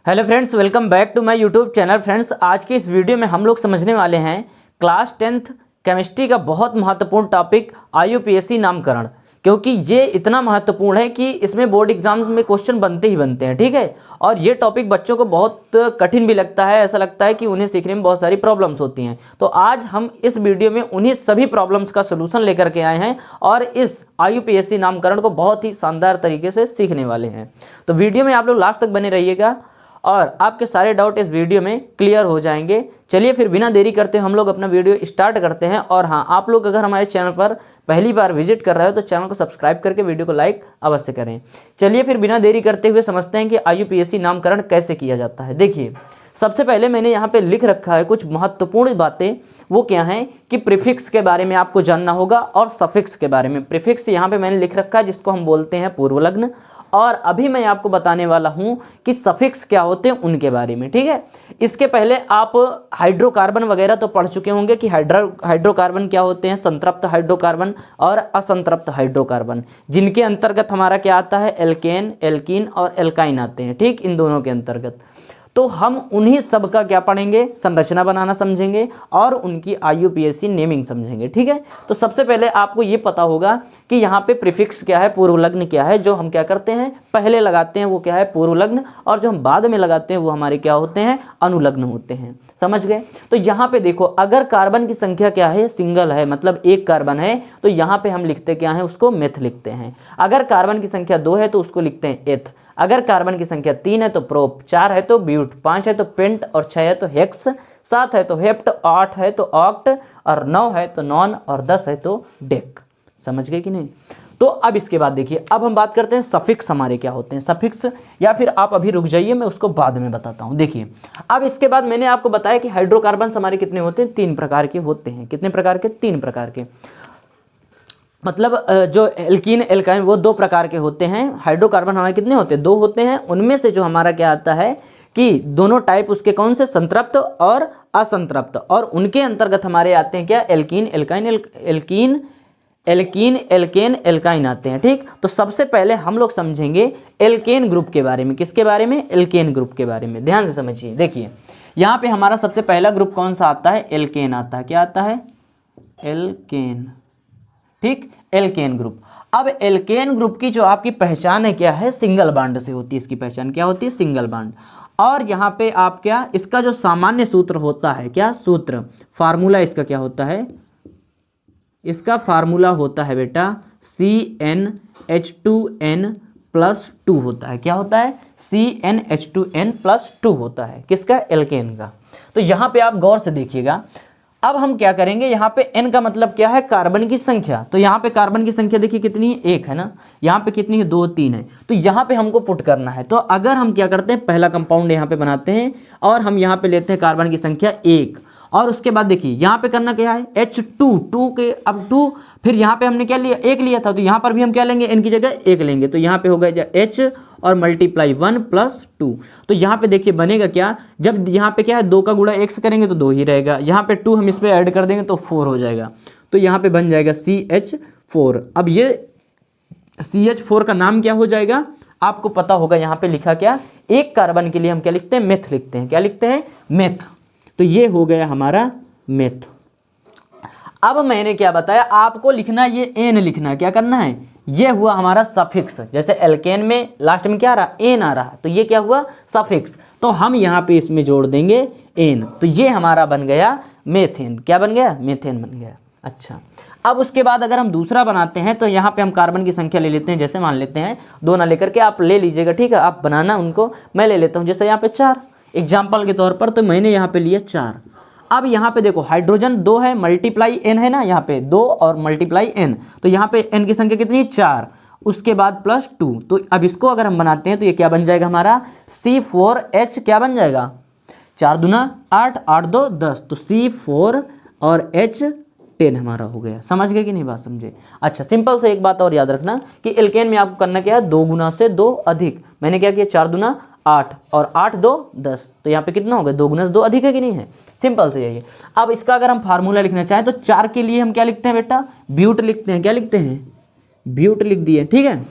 Hello friends, welcome back to my YouTube channel. Friends, आज के इस वीडियो में हम लोग समझने वाले हैं क्लास 10th केमिस्ट्री का बहुत महत्वपूर्ण टॉपिक IUPAC नामकरण, क्योंकि ये इतना महत्वपूर्ण है कि इसमें बोर्ड एग्जाम में क्वेश्चन बनते ही बनते हैं। ठीक है, और ये टॉपिक बच्चों को बहुत कठिन भी लगता है। ऐसा लगता है कि उन्हें सीखने में बहुत सारी प्रॉब्लम्स होती हैं। तो आज हम इस वीडियो में उन्हीं सभी प्रॉब्लम्स का सोल्यूशन लेकर के आए हैं और इस IUPAC नामकरण को बहुत ही शानदार तरीके से सीखने वाले हैं। तो वीडियो में आप लोग लास्ट तक बने रहिएगा और आपके सारे डाउट इस वीडियो में क्लियर हो जाएंगे। चलिए फिर बिना देरी करते हम लोग अपना वीडियो स्टार्ट करते हैं। और हाँ, आप लोग अगर हमारे चैनल पर पहली बार विजिट कर रहे हो तो चैनल को सब्सक्राइब करके वीडियो को लाइक अवश्य करें। चलिए फिर बिना देरी करते हुए समझते हैं कि IUPAC नामकरण कैसे किया जाता है। देखिए, सबसे पहले मैंने यहाँ पे लिख रखा है कुछ महत्वपूर्ण बातें। वो क्या हैं कि प्रीफिक्स के बारे में आपको जानना होगा और सफिक्स के बारे में। प्रीफिक्स यहाँ पे मैंने लिख रखा है जिसको हम बोलते हैं पूर्वलग्न, और अभी मैं आपको बताने वाला हूं कि सफिक्स क्या होते हैं उनके बारे में। ठीक है, इसके पहले आप हाइड्रोकार्बन वगैरह तो पढ़ चुके होंगे कि हाइड्रोकार्बन क्या होते हैं, संतृप्त हाइड्रोकार्बन और असंतृप्त हाइड्रोकार्बन, जिनके अंतर्गत हमारा क्या आता है, एल्केन, एल्कीन और एल्काइन आते हैं। ठीक, इन दोनों के अंतर्गत तो हम उन्हीं सब का क्या पढ़ेंगे, संरचना बनाना समझेंगे और उनकी IUPAC नेमिंग समझेंगे। ठीक है, तो सबसे पहले आपको ये पता होगा कि यहाँ पे प्रीफिक्स क्या है, पूर्वलग्न क्या है। जो हम क्या करते हैं पहले लगाते हैं वो क्या है, पूर्वलग्न, और जो हम बाद में लगाते हैं वो हमारे क्या होते हैं, अनुलग्न होते हैं। समझ गए? तो यहाँ पे देखो, अगर कार्बन की संख्या क्या है, सिंगल है, मतलब एक कार्बन है, तो यहाँ पे हम लिखते क्या है, उसको मेथ लिखते हैं। अगर कार्बन की संख्या 2 है तो उसको लिखते हैं एथ। अगर कार्बन की संख्या 3 है तो प्रोप, 4 है तो ब्यूट, 5 है तो पेंट और 6 है तो हेक्स, 7 है तो हेप्ट, 8 है तो ऑक्ट और 9 है तो नॉन और 10 है तो डेक। समझ गए कि नहीं? तो अब इसके बाद देखिए, अब हम बात करते हैं सफिक्स हमारे क्या होते हैं। सफिक्स, या फिर आप अभी रुक जाइए, मैं उसको बाद में बताता हूं। देखिए, अब इसके बाद मैंने आपको बताया कि हाइड्रोकार्बन हमारे कितने होते हैं, 3 प्रकार के होते हैं। कितने प्रकार के? 3 प्रकार के। मतलब जो एल्कीन एल्काइन वो 2 प्रकार के होते हैं। हाइड्रोकार्बन हमारे कितने होते हैं, 2 होते हैं। उनमें से जो हमारा क्या आता है कि दोनों टाइप उसके कौन से, संतृप्त और असंतृप्त, और उनके अंतर्गत हमारे आते हैं क्या, alkene alkyne, alkene alkane alkyne आते हैं। ठीक, तो सबसे पहले हम लोग समझेंगे एल्केन ग्रुप के बारे में। किसके बारे में? एल्केन ग्रुप के बारे में। ध्यान से समझिए। देखिए, यहाँ पे हमारा सबसे पहला ग्रुप कौन सा आता है, एल्केन आता है। क्या आता है? एल्केन। ठीक, एल्केन ग्रुप। अब एल्केन ग्रुप की जो आपकी पहचान है क्या है, सिंगल बॉन्ड से होती है। इसकी पहचान क्या होती है, सिंगल बॉन्ड। और यहाँ पे आप क्या, इसका जो सामान्य सूत्र होता है, क्या सूत्र, फार्मूला इसका क्या होता है, इसका फार्मूला होता है बेटा CnH2n+2 होता है। क्या होता है? CnH2n+2 होता है। किसका? एल्केन का। तो यहाँ पे आप गौर से देखिएगा। अब हम क्या करेंगे, यहाँ पे n का मतलब क्या है, कार्बन की संख्या। तो यहाँ पे कार्बन की संख्या देखिए कितनी है, 1 है ना। यहाँ पे कितनी है, 2 3 है। तो यहाँ पे हमको पुट करना है। तो अगर हम क्या करते हैं, पहला कंपाउंड यहाँ पे बनाते हैं और हम यहाँ पे लेते हैं कार्बन की संख्या 1, और उसके बाद देखिए यहाँ पे करना क्या है, H2 के, अब 2, फिर यहाँ पे हमने क्या लिया, 1 लिया था, तो यहाँ पर भी हम क्या लेंगे, n की जगह 1 लेंगे। तो यहाँ पे हो गया H और मल्टीप्लाई 1+2। तो यहाँ पे देखिए बनेगा क्या, जब यहाँ पे क्या है, 2 का गुणा 1 से करेंगे तो 2 ही रहेगा। यहाँ पे 2 हम इस पर ऐड कर देंगे तो 4 हो जाएगा। तो यहाँ पे बन जाएगा CH4। अब ये CH4 का नाम क्या हो जाएगा, आपको पता होगा। यहाँ पे लिखा क्या, एक कार्बन के लिए हम क्या लिखते हैं, मेथ लिखते हैं। क्या लिखते हैं? मेथ। तो ये हो गया हमारा मेथ। अब मैंने क्या बताया आपको, लिखना ये एन लिखना है। क्या करना है, ये हुआ हमारा सफिक्स। जैसे एल्केन में लास्ट में क्या आ रहा, एन आ रहा, तो ये क्या हुआ, सफिक्स। तो हम यहाँ पे इसमें जोड़ देंगे एन, तो ये हमारा बन गया मेथेन। क्या बन गया, मेथेन बन गया। अच्छा, अब उसके बाद अगर हम दूसरा बनाते हैं तो यहाँ पे हम कार्बन की संख्या ले लेते हैं। जैसे मान लेते हैं, 2 ना लेकर के आप ले लीजिएगा। ठीक है, आप बनाना उनको, मैं ले लेता हूँ। जैसे यहाँ पे 4 एग्जाम्पल के तौर पर, तो मैंने यहाँ पे लिया 4। अब यहाँ पे देखो, हाइड्रोजन 2 है, मल्टीप्लाई n है ना, यहाँ पे 2 और मल्टीप्लाई n, तो यहाँ पे n की संख्या कितनी है, 4, उसके बाद +2। तो अब इसको अगर हम बनाते हैं तो ये क्या बन जाएगा हमारा, C4H। क्या बन जाएगा, 4 दूना 8, 8 2 10, तो C4 और H 10 हमारा हो गया। समझ गए कि नहीं, बात समझे? अच्छा, सिंपल से एक बात और याद रखना कि एल्केन में आपको करना क्या है, 2 गुना से 2 अधिक। मैंने क्या किया, 4 दूना 8 और 8 2 10, तो यहाँ पे कितना हो गया, 2 गुना से 2 अधिक है कि नहीं है। सिंपल से यही है। अब इसका अगर हम फार्मूला लिखना चाहें तो 4 के लिए हम क्या लिखते हैं बेटा, ब्यूट लिखते हैं। क्या लिखते हैं, ब्यूट लिख दिए। ठीक है,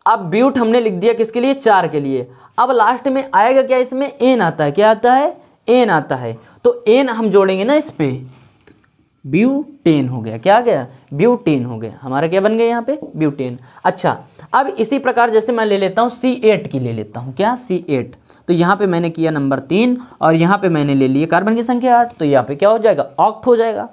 अब ब्यूट हमने लिख दिया किसके लिए, 4 के लिए। अब लास्ट में आएगा क्या, इसमें एन आता है, क्या आता है, एन आता है। तो एन हम जोड़ेंगे ना इस पे, ब्यूटेन हो गया, क्या आ गया, ब्यूटेन हो गया, हमारा क्या बन गया यहाँ पे, ब्यूटेन। अच्छा, अब इसी प्रकार जैसे मैं ले लेता हूँ C8 की ले लेता हूँ, क्या, C8। तो यहाँ पे मैंने किया नंबर 3 और यहाँ पे मैंने ले लिया कार्बन की संख्या 8, तो यहाँ पे क्या हो जाएगा, ऑक्ट हो जाएगा।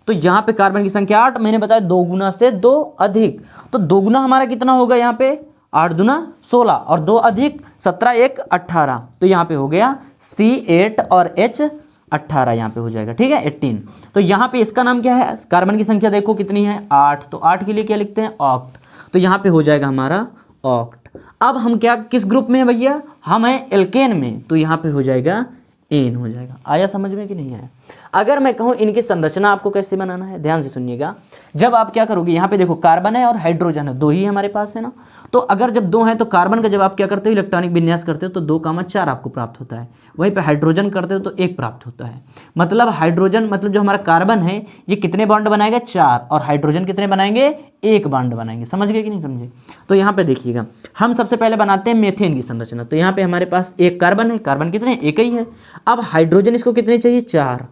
तो यहाँ पे कार्बन की संख्या 8, मैंने बताया 2 गुना से 2 अधिक, तो 2 गुना हमारा कितना होगा यहाँ पे, 8 दूना 16 और 2 अधिक 17 1 18, तो यहाँ पे हो गया C8 और H18 यहाँ पे हो जाएगा, ठीक है, 18। तो यहाँ पे इसका नाम क्या है, कार्बन की संख्या देखो कितनी है, 8, तो 8 के लिए क्या लिखते हैं, ऑक्ट, तो यहाँ पे हो जाएगा हमारा ऑक्ट। अब हम क्या, किस ग्रुप में है भैया, हम हैं एल्केन में, तो यहाँ पे हो जाएगा एन हो जाएगा। आया समझ में कि नहीं आया। अगर मैं कहूँ इनकी संरचना आपको कैसे बनाना है, ध्यान से सुनिएगा। जब आप क्या करोगे, यहाँ पे देखो कार्बन है और हाइड्रोजन है, 2 ही हमारे पास है ना। तो अगर जब 2 हैं तो कार्बन का जब आप क्या करते हो, इलेक्ट्रॉनिक विन्यास करते हो तो 2,4 आपको प्राप्त होता है। वहीं पे हाइड्रोजन करते हो तो 1 प्राप्त होता है। मतलब हाइड्रोजन, मतलब जो हमारा कार्बन है ये कितने बॉन्ड बनाएगा, 4, और हाइड्रोजन कितने बनाएंगे, 1 बॉन्ड बनाएंगे। समझ गए कि नहीं समझे। तो यहाँ पे देखिएगा, हम सबसे पहले बनाते हैं मीथेन की संरचना। तो यहाँ पे हमारे पास 1 कार्बन है, कार्बन कितने, 1 ही है। अब हाइड्रोजन इसको कितने चाहिए, 4,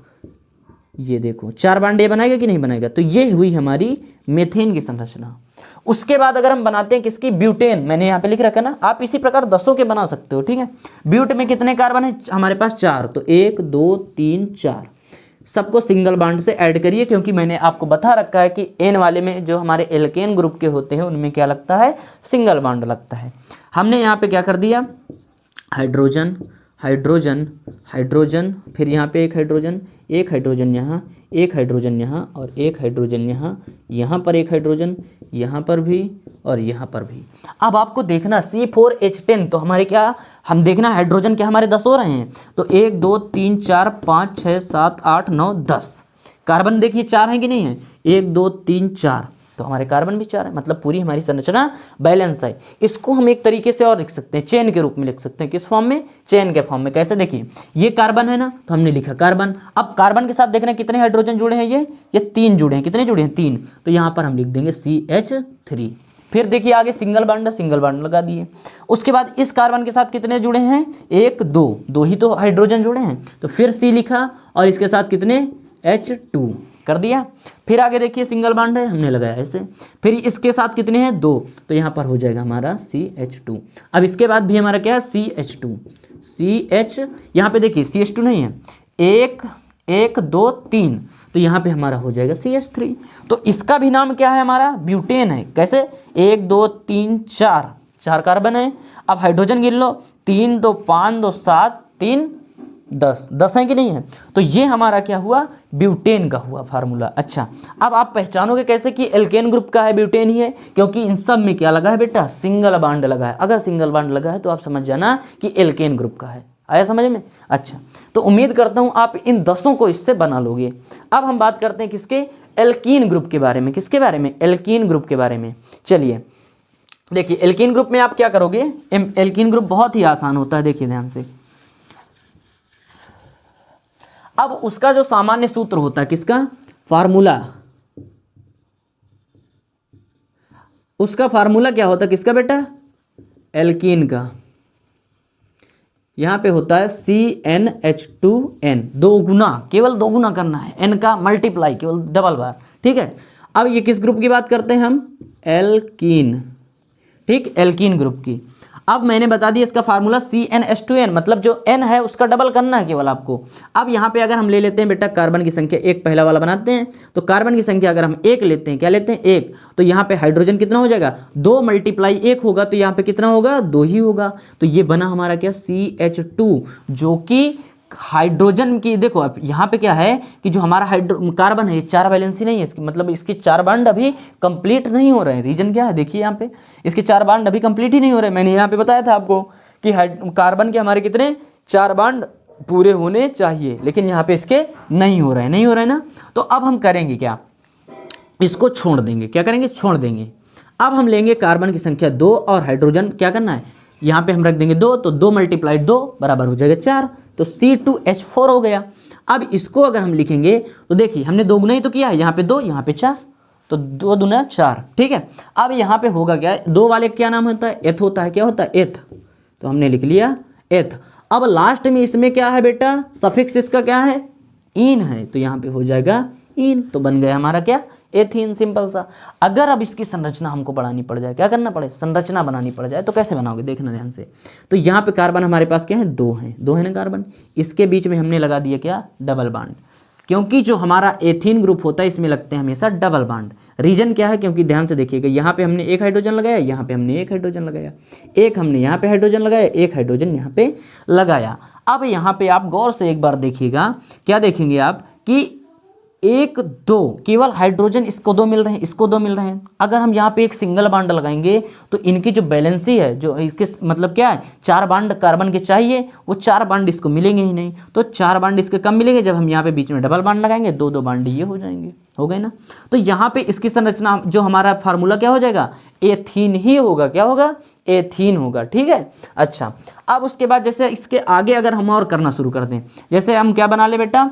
ये देखो 4 बॉन्ड ये बनाएगा कि नहीं बनाएगा। तो ये हुई हमारी मीथेन की संरचना। उसके बाद अगर हम बनाते हैं किसकी, ब्यूटेन, मैंने यहाँ पे लिख रखा ना, आप इसी प्रकार 10 के बना सकते हो, ठीक है। ब्यूट में कितने कार्बन है हमारे पास, 4, तो 1 2 3 4, सबको सिंगल बॉन्ड से ऐड करिए, क्योंकि मैंने आपको बता रखा है कि एन वाले में जो हमारे एल्केन ग्रुप के होते हैं उनमें क्या लगता है, सिंगल बॉन्ड लगता है। हमने यहाँ पे क्या कर दिया, हाइड्रोजन हाइड्रोजन हाइड्रोजन, फिर यहाँ पे एक हाइड्रोजन यहाँ, एक हाइड्रोजन यहाँ और एक हाइड्रोजन यहाँ पर एक हाइड्रोजन, यहाँ पर भी और यहाँ पर भी। अब आपको देखना C4H10, तो हमारे क्या, हम देखना हाइड्रोजन क्या हमारे 10 हो रहे हैं। तो 1 2 3 4 5 6 7 8 9 10, कार्बन देखिए 4 है कि नहीं है, 1 2 3 4, तो हमारे कार्बन भी 4 है। मतलब पूरी हमारी संरचना बैलेंस है। इसको हम एक तरीके से और लिख सकते हैं, चेन के रूप में लिख सकते हैं। किस फॉर्म में, चेन के फॉर्म में। कैसे, देखिए ये कार्बन है ना, तो हमने लिखा कार्बन। अब कार्बन के साथ देखना कितने हाइड्रोजन जुड़े हैं, ये 3 जुड़े हैं। कितने जुड़े हैं, 3, तो यहाँ पर हम लिख देंगे CH3। फिर देखिए आगे सिंगल बॉन्ड लगा दिए। उसके बाद इस कार्बन के साथ कितने जुड़े हैं, 1 2 ही तो हाइड्रोजन जुड़े हैं, तो फिर C लिखा और इसके साथ कितने, H2 कर दिया। फिर आगे देखिए सिंगल बॉन्ड है, हमने लगाया ऐसे। फिर इसके साथ कितने हैं, 2, तो यहाँ पर हो जाएगा हमारा CH2। अब इसके बाद भी हमारा क्या है, CH2 यहाँ पे देखिए CH2 नहीं है, 1 2 3, तो यहाँ पे हमारा हो जाएगा CH3। तो इसका भी नाम क्या है हमारा, ब्यूटेन है। कैसे, 1 2 3 4 कार्बन है। अब हाइड्रोजन गिन लो, 3 2 5 2 7 3 10 है कि नहीं है। तो ये हमारा क्या हुआ, ब्यूटेन का हुआ फार्मूला। अच्छा, अब आप पहचानोगे कैसे कि एल्केन ग्रुप का है, ब्यूटेन ही है, क्योंकि इन सब में क्या लगा है बेटा, सिंगल बॉन्ड लगा है। अगर सिंगल बॉन्ड लगा है तो आप समझ जाना कि एल्केन ग्रुप का है। आया समझ में। अच्छा, तो उम्मीद करता हूं आप इन 10 को इससे बना लोगे। अब हम बात करते हैं किसके, एल्कीन ग्रुप के बारे में। किसके बारे में, एल्कीन ग्रुप के बारे में। चलिए देखिए, एल्कीन ग्रुप में आप क्या करोगे, एल्कीन ग्रुप बहुत ही आसान होता है, देखिए ध्यान से। अब उसका जो सामान्य सूत्र होता है, किसका, फार्मूला, उसका फार्मूला क्या होता है, किसका बेटा, एल्कीन का। यहां पे होता है CnH2n, 2 गुना, केवल 2 गुना करना है, n का मल्टीप्लाई केवल डबल बार, ठीक है। अब ये किस ग्रुप की बात करते हैं हम, एल्कीन, ठीक, एल्कीन ग्रुप की। अब मैंने बता दिया इसका फार्मूला CnH2n, मतलब जो n है उसका डबल करना है केवल आपको। अब यहाँ पे अगर हम ले लेते हैं बेटा कार्बन की संख्या, 1 पहला वाला बनाते हैं, तो कार्बन की संख्या अगर हम 1 लेते हैं, क्या लेते हैं, 1, तो यहाँ पे हाइड्रोजन कितना हो जाएगा, 2 × 1 होगा, तो यहाँ पे कितना होगा, 2 ही होगा। तो ये बना हमारा क्या, CH2, जो कि हाइड्रोजन की, देखो अब यहाँ पे क्या है कि जो हमारा कार्बन है ये 4 वैलेंसी नहीं है इसकी, मतलब इसके 4 बॉन्ड अभी कंप्लीट नहीं हो रहे हैं। रीजन क्या है, देखिए यहाँ पे इसके 4 बॉन्ड अभी कंप्लीट ही नहीं हो रहे हैं। मैंने यहाँ पे बताया था आपको कि कार्बन के हमारे कितने 4 बॉन्ड पूरे होने चाहिए, लेकिन यहाँ पे इसके नहीं हो रहे हैं ना। तो अब हम करेंगे क्या, इसको छोड़ देंगे। क्या करेंगे, छोड़ देंगे। अब हम लेंगे कार्बन की संख्या 2 और हाइड्रोजन क्या करना है, यहाँ पे हम रख देंगे 2, तो 2 × 2 बराबर हो जाएगा 4, तो C2H4 हो गया। अब इसको अगर हम लिखेंगे तो देखिए हमने 2 गुना ही तो किया है, यहाँ पे 2 यहाँ पे 4, तो 2 दूना 4, ठीक है। अब यहाँ पे होगा क्या, 2 वाले क्या नाम होता है, एथ होता है, क्या होता है, एथ, तो हमने लिख लिया एथ। अब लास्ट में इसमें क्या है बेटा, सफिक्स इसका क्या है, इन है, तो यहाँ पे हो जाएगा इन, तो बन गया हमारा क्या, एथीन, सिंपल सा। अगर अब इसकी संरचना हमको बढ़ानी पड़ जाए, क्या करना पड़े, संरचना बनानी पड़ जाए, तो कैसे बनाओगे, देखना ध्यान से। तो यहाँ पे कार्बन हमारे पास क्या है, 2 है, 2 है ना कार्बन, इसके बीच में हमने लगा दिया क्या, डबल बॉन्ड, क्योंकि जो हमारा एथीन ग्रुप होता है इसमें लगते हैं हमेशा डबल बॉन्ड। रीजन क्या है, क्योंकि ध्यान से देखिएगा, यहाँ पे हमने एक हाइड्रोजन लगाया, यहाँ पे हमने एक हाइड्रोजन लगाया, एक हमने यहाँ पे हाइड्रोजन लगाया, एक हाइड्रोजन यहाँ पे लगाया। अब यहाँ पे आप गौर से एक बार देखिएगा, क्या देखेंगे आप कि 1 2 केवल हाइड्रोजन इसको 2 मिल रहे हैं, इसको 2 मिल रहे हैं। अगर हम यहाँ पे एक सिंगल बॉन्ड लगाएंगे तो इनकी जो बैलेंसी है, जो इसके मतलब क्या है, 4 बॉन्ड कार्बन के चाहिए, वो 4 बॉन्ड इसको मिलेंगे ही नहीं, तो 4 बॉन्ड इसके कम मिलेंगे। जब हम यहाँ पे बीच में डबल बॉन्ड लगाएंगे, 2 बॉन्ड ये हो जाएंगे, हो गए ना। तो यहाँ पे इसकी संरचना, जो हमारा फार्मूला क्या हो जाएगा, एथीन ही होगा, क्या होगा, एथीन होगा, ठीक है। अच्छा, अब उसके बाद जैसे इसके आगे अगर हम और करना शुरू कर दें, जैसे हम क्या बना ले बेटा,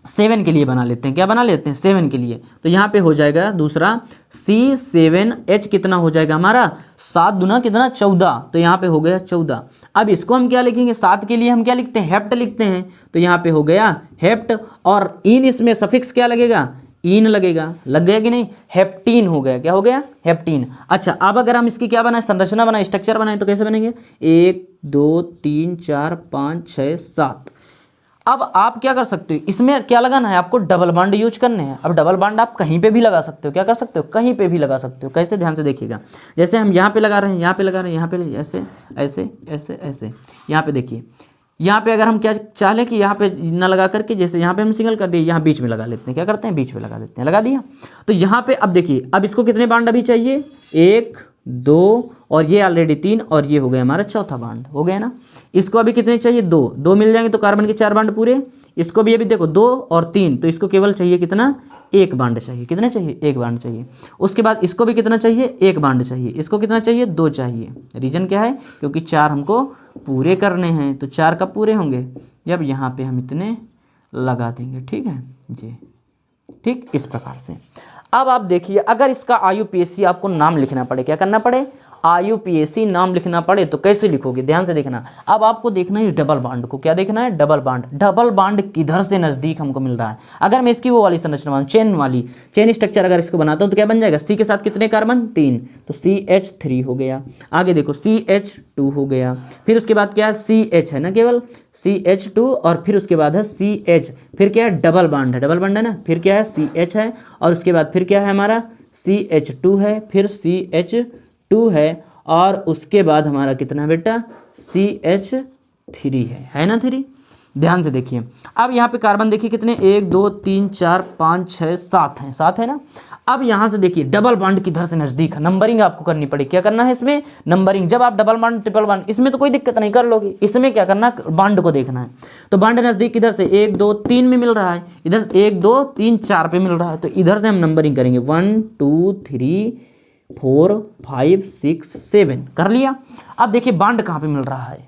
7 के लिए बना लेते हैं, क्या बना लेते हैं, 7 के लिए, तो यहाँ पे हो जाएगा दूसरा C7H, कितना हो जाएगा हमारा, 7 दूना कितना 14, तो यहाँ पे हो गया 14। अब इसको हम क्या लिखेंगे, 7 के लिए हम क्या लिखते हैं, हेप्ट लिखते हैं, तो यहाँ पे हो गया हेप्ट, और इन इसमें सफिक्स क्या लगेगा, इन लगेगा, लग गया कि नहीं, हेप्टीन हो गया, क्या हो गया, हेप्टीन। अच्छा, अब अगर हम इसकी क्या बनाए, संरचना बनाए, स्ट्रक्चर बनाए, तो कैसे बनेंगे, 1 2 3 4 5 6 7। अब आप क्या कर सकते हो, इसमें क्या लगाना है आपको, डबल बॉन्ड यूज करने हैं। अब डबल बॉन्ड आप कहीं पे भी लगा सकते हो, क्या कर सकते हो, कहीं पे भी लगा सकते हो। कैसे, ध्यान से देखिएगा, जैसे हम यहाँ पे लगा रहे हैं, यहाँ पे लगा रहे हैं, यहाँ पे ऐसे ऐसे ऐसे ऐसे, यहाँ पे देखिए, यहाँ पे अगर हम क्या चाह लें कि यहाँ पे ना लगा करके, जैसे यहाँ पे हम सिंगल कर दिए, यहाँ बीच में लगा लेते हैं, क्या करते हैं, बीच में लगा देते हैं, लगा दिया। तो यहाँ पे अब देखिए, अब इसको कितने बॉन्ड अभी चाहिए, 1 2, और ये ऑलरेडी 3, और ये हो गया हमारा चौथा बॉन्ड, हो गया ना। इसको अभी कितने चाहिए, 2 मिल जाएंगे, तो कार्बन के 4 बॉन्ड पूरे। इसको भी अभी देखो 2 और 3, तो इसको केवल चाहिए कितना, 1 बॉन्ड चाहिए, कितने चाहिए, 1 बॉन्ड चाहिए। उसके बाद इसको भी कितना चाहिए, 1 बॉन्ड चाहिए। इसको कितना चाहिए, 2 चाहिए। रीजन क्या है, क्योंकि 4 हमको पूरे करने हैं, तो 4 कब पूरे होंगे, जब यहाँ पे हम इतने लगा देंगे, ठीक है जी, ठीक, इस प्रकार से। अब आप देखिए, अगर इसका IUPAC आपको नाम लिखना पड़े, क्या करना पड़े, IUPAC नाम लिखना पड़े, तो कैसे लिखोगे, ध्यान से देखना। अब आपको देखना है डबल बॉन्ड को, क्या देखना है, डबल बॉन्ड, डबल बॉन्ड किधर से नजदीक हमको मिल रहा है। अगर मैं इसकी वो वाली संरचना बनाऊं, चेन वाली, चेन स्ट्रक्चर अगर इसको बनाता हूं, तो क्या बन जाएगा, C के साथ कितने कार्बन, 3, तो CH3 हो गया। आगे देखो CH2 हो गया, फिर उसके बाद क्या है, CH है ना, केवल CH2, और फिर उसके बाद है CH, फिर क्या है, डबल बॉन्ड है, डबल बॉन्ड है ना, फिर क्या है, CH है, और उसके बाद फिर क्या है हमारा, CH2 है, फिर CH2 है, और उसके बाद हमारा कितना है बेटा, CH3 है ना, 3। ध्यान से देखिए, अब यहाँ पे कार्बन देखिए कितने, 1 2 3 4 5 6 7 हैं, 7 है ना। अब यहाँ से देखिए डबल बॉन्ड किधर से नजदीक है, नंबरिंग आपको करनी पड़ेगी, क्या करना है इसमें, नंबरिंग। जब आप डबल बॉन्ड ट्रिपल बॉन्ड, इसमें तो कोई दिक्कत नहीं, कर लोगे, इसमें क्या करना, बॉन्ड को देखना है। तो बॉन्ड नजदीक किधर से, 1 2 3 में मिल रहा है, इधर 1 2 3 4 पे मिल रहा है, तो इधर से हम नंबरिंग करेंगे, 1 2 3 4 5 6 7, कर लिया। अब देखिए बॉन्ड कहाँ पे मिल रहा है,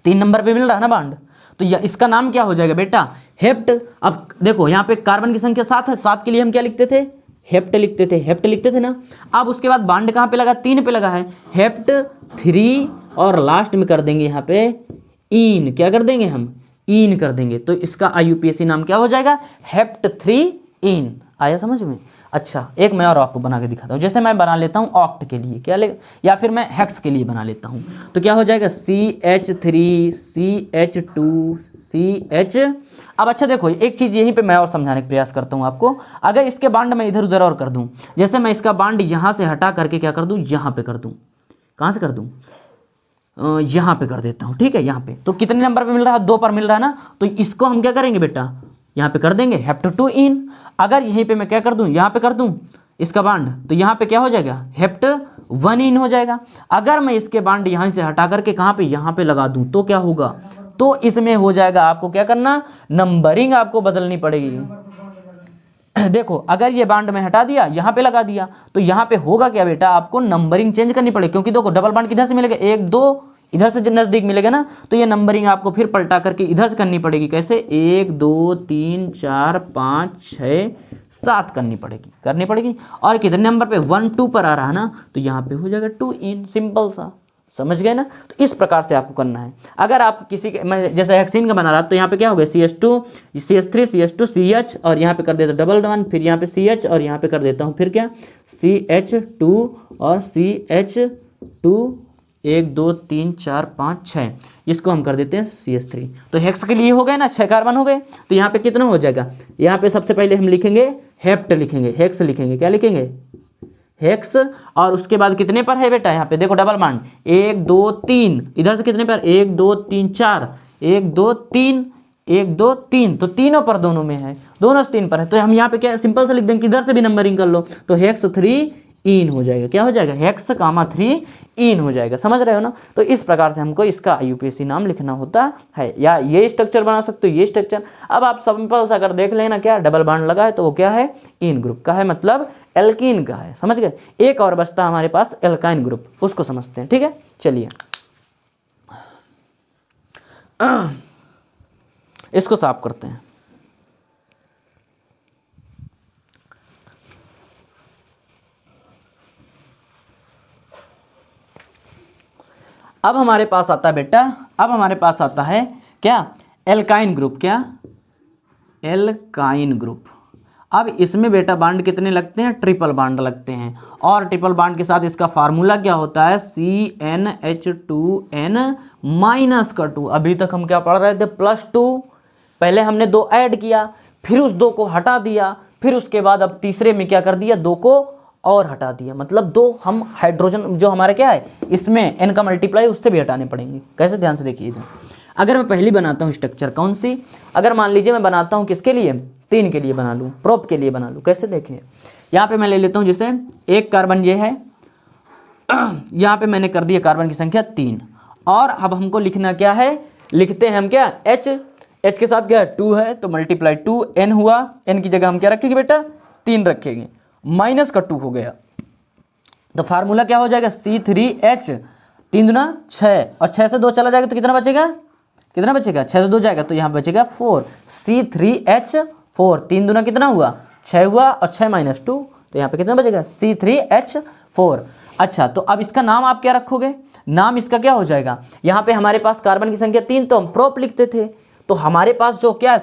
3 नंबर पे मिल रहा है ना बॉन्ड, तो इसका नाम क्या हो जाएगा बेटा, हेप्ट। अब देखो यहाँ पे कार्बन की संख्या 7 है, 7 के लिए हम क्या लिखते थे, हेप्ट लिखते थे, हेप्ट लिखते थे ना। अब उसके बाद बॉन्ड कहाँ पे लगा, 3 पे लगा है, हेप्ट 3, और लास्ट में कर देंगे यहाँ पे इन, क्या कर देंगे हम, इन कर देंगे, तो इसका IUPAC नाम क्या हो जाएगा, हेप्ट 3 इन। आया समझ में। अच्छा, एक मैं और आपको बना के दिखाता हूँ, जैसे मैं बना लेता हूँ ऑक्ट के लिए, क्या ले, या फिर मैं हेक्स के लिए बना लेता हूँ, तो क्या हो जाएगा, CH3 CH2 CH। अब अच्छा देखो, एक चीज़ यहीं पे मैं और समझाने का प्रयास करता हूँ आपको। अगर इसके बॉन्ड मैं इधर उधर और कर दूँ, जैसे मैं इसका बॉन्ड यहाँ से हटा करके क्या कर दूँ, यहाँ पे कर दूँ, कहाँ से कर दूँ, यहाँ पे कर देता हूँ, ठीक है। यहाँ पे तो कितने नंबर पे मिल रहा है, 2 पर मिल रहा है ना, तो इसको हम क्या करेंगे बेटा, यहाँ पे कर देंगे हेप्ट 2 इन। अगर यहीं पे मैं क्या कर दूँ, यहाँ पे कर दूँ इसका बॉन्ड, तो यहाँ पे क्या हो जाएगा, हेप्ट 1 इन हो जाएगा। अगर मैं इसके बॉन्ड यहाँ से हटा करके कहाँ पे, यहाँ पे लगा दूँ, तो क्या होगा, तो इसमें हो जाएगा, आपको क्या करना, नंबरिंग आपको बदलनी पड़ेगी। देखो अगर ये बॉन्ड में हटा दिया, यहाँ पे लगा दिया, तो यहाँ पे होगा क्या बेटा, आपको नंबरिंग चेंज करनी पड़ेगी, क्योंकि देखो डबल बॉन्ड किधर से मिलेगा, 1 2 इधर से नजदीक मिलेगा ना, तो ये नंबरिंग आपको फिर पलटा करके इधर से करनी पड़ेगी। कैसे, 1 2 3 4 5 6 7 करनी पड़ेगी। और कितने नंबर पे 1 2 पर आ रहा है ना, तो यहाँ पे हो जाएगा 2 इन, सिंपल सा, समझ गए ना। तो इस प्रकार से आपको करना है। अगर आप किसी के मैं जैसे हेक्सीन का बना रहा तो यहाँ पे क्या हो गया CH2 CH3 CH2 CH और यहाँ पे कर देता हूँ डबल वन, फिर यहाँ पे CH और यहाँ पे कर देता हूँ फिर क्या CH2 और CH2 1 2 3 4 5 6, इसको हम कर देते हैं CH3। तो हेक्स के लिए हो गए ना, 6 कार्बन हो गए। तो यहाँ पे कितना हो जाएगा, यहाँ पे सबसे पहले हम लिखेंगे हेप्ट लिखेंगे, हेक्स लिखेंगे, क्या लिखेंगे हेक्स। और उसके बाद कितने पर है बेटा, यहाँ पे देखो डबल बॉन्ड 1 2 3, इधर से कितने पर 1 2 3 4, 1 2 3 1 2 3, तो तीनों पर दोनों में है, दोनों से 3 पर है। तो हम यहाँ पे क्या सिंपल से लिख देंगे, इधर से भी नंबरिंग कर लो, तो हेक्स 3 इन हो जाएगा, क्या हो जाएगा हेक्स कामा 3 इन हो जाएगा, समझ रहे हो ना। तो इस प्रकार से हमको इसका IUPAC नाम लिखना होता है, या ये स्ट्रक्चर बना सकते हो, ये स्ट्रक्चर। अब आप सिंपल सा अगर देख लेना, क्या डबल बॉन्ड लगा है तो वो क्या है इन ग्रुप का है, मतलब एल्कीन का है, समझ गए। एक और बचता हमारे पास एल्काइन ग्रुप, उसको समझते हैं, ठीक है। चलिए इसको साफ करते हैं। अब हमारे पास आता है बेटा, अब हमारे पास आता है क्या एल्काइन ग्रुप, क्या एल्काइन ग्रुप। अब इसमें बेटा बांड कितने लगते हैं, ट्रिपल बांड लगते हैं। और ट्रिपल बांड के साथ इसका फार्मूला क्या होता है CnH2n-2। अभी तक हम क्या पढ़ रहे थे +2, पहले हमने 2 ऐड किया, फिर उस 2 को हटा दिया, फिर उसके बाद अब तीसरे में क्या कर दिया 2 को और हटा दिया, मतलब 2 हम हाइड्रोजन जो हमारे क्या है इसमें n का मल्टीप्लाई उससे भी हटाने पड़ेंगे। कैसे, ध्यान से देखिए इधर। अगर मैं पहली बनाता हूँ स्ट्रक्चर, कौन सी, अगर मान लीजिए मैं बनाता हूँ किसके लिए 3 के लिए बना लूँ, प्रोप के लिए बना लूँ। कैसे देखिए, यहाँ पे मैं ले लेता हूँ जैसे एक कार्बन ये है, यहाँ पे मैंने कर दिया कार्बन की संख्या 3। और अब हमको लिखना क्या है, लिखते हैं हम क्या H के साथ क्या 2 है तो मल्टीप्लाई 2, n हुआ, n की जगह हम क्या रखेंगे बेटा 3 रखेंगे, माइनस का 2 हो गया, तो फार्मूला क्या हो जाएगा C3H, 3 दूना 6 और 6 से 2 चला जाएगा तो कितना बचेगा, 6 से 2 जाएगा तो यहाँ बचेगा 4, C3H4, 3 दूना कितना हुआ 6 हुआ और 6 माइनस 2, तो यहाँ पे कितना बचेगा C3H4। अच्छा, तो अब इसका नाम आप क्या रखोगे, नाम इसका क्या हो जाएगा, यहाँ पे हमारे पास कार्बन की संख्या 3 तो हम प्रोप लिखते थे, तो हमारे पास जो क्या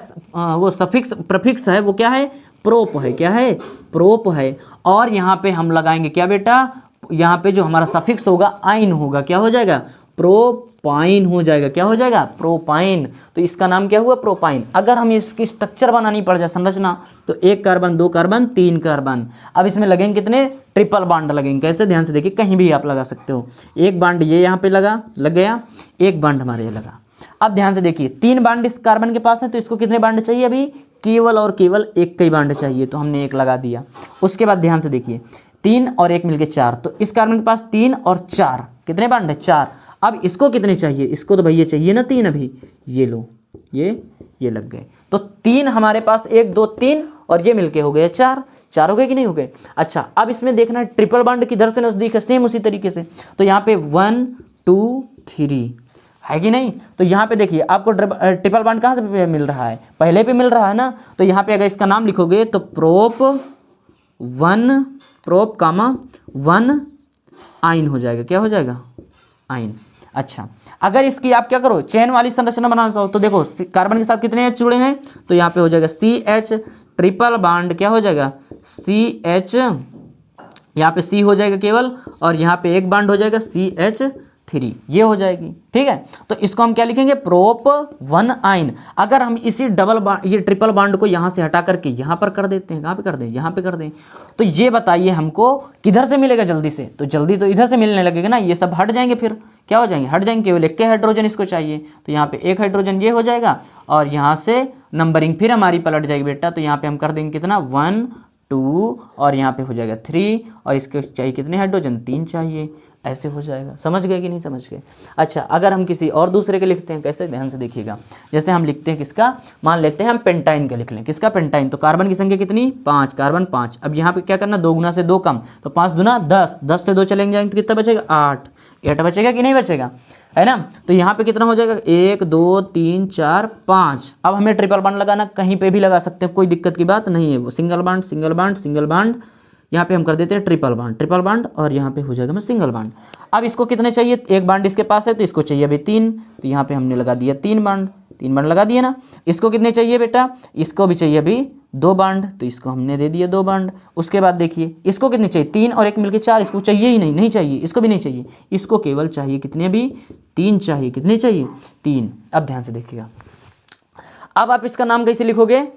वो सफिक्स प्रफिक्स है वो क्या है प्रोप है, क्या है प्रोप है। और यहाँ पे हम लगाएंगे क्या बेटा, यहाँ पे जो हमारा सफिक्स होगा आइन होगा, क्या हो जाएगा प्रोपाइन हो जाएगा, क्या हो जाएगा प्रोपाइन। तो इसका नाम क्या हुआ प्रोपाइन। अगर हम इसकी स्ट्रक्चर बनानी पड़ जाए संरचना, तो 1 कार्बन 2 कार्बन 3 कार्बन, अब इसमें लगेंगे कितने ट्रिपल बॉन्ड लगेंगे। कैसे, ध्यान से देखिए, कहीं भी आप लगा सकते हो, एक बॉन्ड ये यहाँ पे लग गया, एक बॉन्ड हमारे ये लगा। अब ध्यान से देखिए 3 बॉन्ड इस कार्बन के पास है, तो इसको कितने बॉन्ड चाहिए, अभी केवल और केवल 1 का ही बॉन्ड चाहिए, तो हमने 1 लगा दिया। उसके बाद ध्यान से देखिए 3 और 1 मिलके 4, तो इस कार्बन के पास 3 और 4 कितने बॉन्ड है 4। अब इसको कितने चाहिए, इसको तो भैया चाहिए ना 3, अभी ये लो ये लग गए, तो 3 हमारे पास 1 2 3 और ये मिलके हो गए 4 हो गए कि नहीं हो गए। अच्छा, अब इसमें देखना है ट्रिपल बॉन्ड किधर से नजदीक है, सेम उसी तरीके से, तो यहाँ पे 1 2 3 है कि नहीं। तो यहाँ पे देखिए आपको ट्रिपल बॉन्ड कहाँ से मिल रहा है, पहले पे मिल रहा है ना, तो यहाँ पे अगर इसका नाम लिखोगे तो प्रोप 1 आइन हो जाएगा, क्या हो जाएगा आइन। अच्छा, अगर इसकी आप क्या करो चेन वाली संरचना बनाना चाहो, तो देखो कार्बन के साथ कितने एच जुड़े हैं, तो यहाँ पे हो जाएगा CH ट्रिपल बॉन्ड, क्या हो जाएगा CH, यहाँ पे C हो जाएगा केवल, और यहाँ पे एक बॉन्ड हो जाएगा CH3, ये हो जाएगी, ठीक है। तो इसको हम क्या लिखेंगे प्रोप 1 आइन। अगर हम इसी डबल बॉन्ड ये ट्रिपल बॉन्ड को यहाँ से हटा करके यहाँ पर कर देते हैं, कहाँ पे कर दें, यहाँ पे कर दें, तो ये बताइए हमको किधर से मिलेगा जल्दी से, तो जल्दी तो इधर से मिलने लगेगा ना, ये सब हट जाएंगे, फिर क्या हो जाएंगे हट जाएंगे, केवल 1 के हाइड्रोजन इसको चाहिए, तो यहाँ पे 1 हाइड्रोजन ये हो जाएगा, और यहाँ से नंबरिंग फिर हमारी पलट जाएगी बेटा, तो यहाँ पे हम कर देंगे कितना 1 2 और यहाँ पे हो जाएगा 3, और इसके चाहिए कितने हाइड्रोजन 3 चाहिए, ऐसे हो जाएगा। समझ गए कि नहीं समझ गए। अच्छा, अगर हम किसी और दूसरे के लिखते हैं, कैसे, ध्यान से देखिएगा, जैसे हम लिखते हैं किसका, मान लेते हैं हम पेंटाइन का लिख लें, किसका पेंटाइन, तो कार्बन की संख्या कितनी 5, कार्बन 5। अब यहाँ पे क्या करना 2 गुना से 2 कम, तो 5 दूना 10, 10 से 2 चलेंगे जाएंगे तो कितना बचेगा 8 बचेगा कि नहीं बचेगा। है ना। तो यहाँ पे कितना हो जाएगा 1 2 3 4 5। अब हमें ट्रिपल बॉन्ड लगाना, कहीं पे भी लगा सकते हैं, कोई दिक्कत की बात नहीं है। वो single bond single bond single bond, यहाँ पे हम कर देते हैं ट्रिपल बॉन्ड और यहाँ पे हो जाएगा मैं सिंगल बॉन्ड। अब इसको कितने चाहिए, एक बॉन्ड इसके पास है तो इसको चाहिए अभी 3, तो यहाँ पे हमने लगा दिया 3 बॉन्ड लगा दिया ना। इसको कितने चाहिए बेटा, इसको भी चाहिए अभी 2 बॉन्ड, तो इसको हमने दे दिया 2 बॉन्ड। उसके बाद देखिए इसको कितने चाहिए, 3 और 1 मिलके 4, इसको चाहिए ही नहीं, नहीं चाहिए, इसको भी नहीं चाहिए, इसको केवल चाहिए कितने अभी 3 चाहिए, कितने चाहिए 3। अब ध्यान से देखिएगा, अब आप इसका नाम कैसे लिखोगे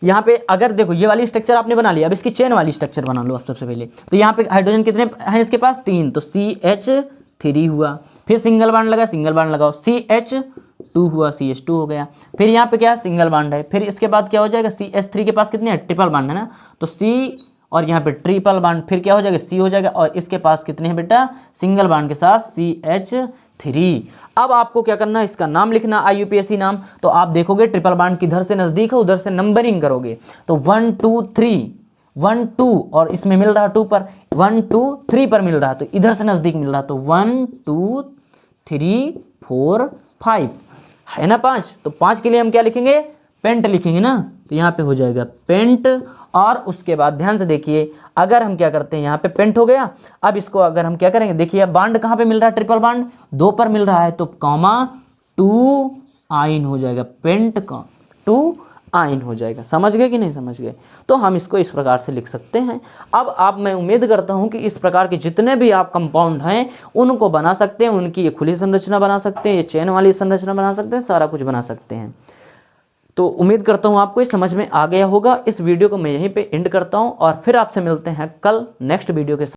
यहाँ पे अगर देखो ये वाली स्ट्रक्चर आपने बना लिया, अब इसकी चेन वाली स्ट्रक्चर बना लो आप सबसे पहले। तो यहाँ पे हाइड्रोजन कितने हैं इसके पास 3, तो CH3 हुआ। फिर सिंगल बॉन्ड लगा, सिंगल बॉन्ड लगाओ, CH2 हुआ, CH2 हो गया। फिर यहाँ पे क्या है सिंगल बॉन्ड है, फिर इसके बाद क्या हो जाएगा CH3 के पास कितने हैं ट्रिपल बॉन्ड है ना, तो C और यहाँ पे ट्रिपल बॉन्ड, फिर क्या हो जाएगा C हो जाएगा, और इसके पास कितने हैं बेटा सिंगल बॉन्ड के साथ CH3। अब आपको क्या करना है, इसका नाम लिखना IUPAC नाम। तो आप देखोगे ट्रिपल बॉन्ड किधर से नजदीक है उधर से नंबरिंग करोगे, तो 1 2 3 1 2 और इसमें मिल रहा 2 पर, 1 2 3 पर मिल रहा, तो इधर से नजदीक मिल रहा, तो 1 2 3 4 5 है ना 5। तो 5 के लिए हम क्या लिखेंगे, पेंट लिखेंगे ना, तो यहाँ पे हो जाएगा पेंट। और उसके बाद ध्यान से देखिए, अगर हम क्या करते हैं यहाँ पे पेंट हो गया। अब इसको अगर हम क्या करेंगे, देखिए बॉन्ड कहाँ पे मिल रहा है, ट्रिपल बॉन्ड 2 पर मिल रहा है, तो कॉमा 2 आइन हो जाएगा, पेंट का 2 आइन हो जाएगा। समझ गए कि नहीं समझ गए, तो हम इसको इस प्रकार से लिख सकते हैं। अब आप, मैं उम्मीद करता हूं कि इस प्रकार के जितने भी आप कंपाउंड हैं उनको बना सकते हैं, उनकी ये खुली संरचना बना सकते हैं, ये चेन वाली संरचना बना सकते हैं, सारा कुछ बना सकते हैं। तो उम्मीद करता हूं आपको ये समझ में आ गया होगा। इस वीडियो को मैं यहीं पे एंड करता हूं और फिर आपसे मिलते हैं कल नेक्स्ट वीडियो के साथ।